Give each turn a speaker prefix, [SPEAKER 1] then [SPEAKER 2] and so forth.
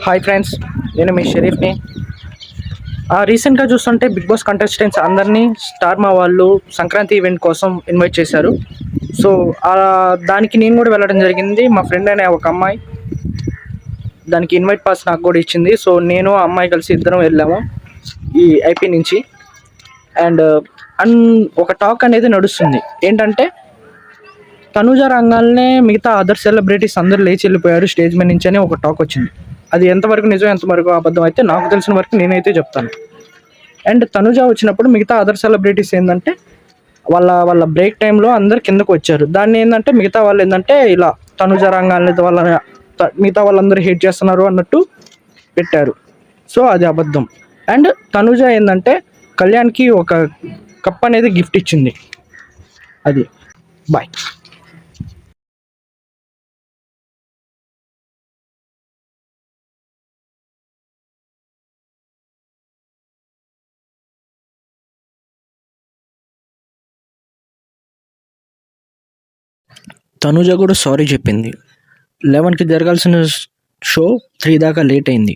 [SPEAKER 1] Hi friends, నేను మీ షరీఫ్ని. రీసెంట్గా చూస్తుంటే బిగ్ బాస్ కంటెస్టెంట్స్ అందరినీ స్టార్ మా వాళ్ళు సంక్రాంతి ఈవెంట్ కోసం ఇన్వైట్ చేశారు. సో దానికి నేను కూడా వెళ్ళడం జరిగింది. మా ఫ్రెండ్ అనే ఒక అమ్మాయి దానికి ఇన్వైట్ పాస్ నాకు కూడా ఇచ్చింది. సో నేను ఆ అమ్మాయి కలిసి ఇద్దరం వెళ్ళాము ఈ ఐపీ నుంచి. అండ్ అండ్ ఒక టాక్ అనేది నడుస్తుంది ఏంటంటే, తనుజ రంగాల్నే మిగతా అదర్ సెలబ్రిటీస్ అందరూ లేచి వెళ్ళిపోయారు స్టేజ్ మీద నుంచి అని ఒక టాక్ వచ్చింది. అది ఎంతవరకు నిజం ఎంతవరకు అబద్ధం అయితే నాకు తెలిసిన వరకు నేనైతే చెప్తాను. అండ్ తనుజ వచ్చినప్పుడు మిగతా అదర్ సెలబ్రిటీస్ ఏంటంటే వాళ్ళ వాళ్ళ బ్రేక్ టైంలో అందరు కిందకు వచ్చారు. దాన్ని ఏంటంటే మిగతా వాళ్ళు ఏంటంటే ఇలా తనుజ రంగాల్ని వాళ్ళ మిగతా వాళ్ళందరూ హేట్ చేస్తున్నారు అన్నట్టు పెట్టారు. సో అది అబద్ధం. అండ్ తనుజ ఏంటంటే కళ్యాణ్కి ఒక కప్ అనేది గిఫ్ట్ ఇచ్చింది. అది బాయ్. తనుజ కూడా సారీ చెప్పింది. 11కి జరగాల్సిన షో 3 దాకా లేట్ అయింది.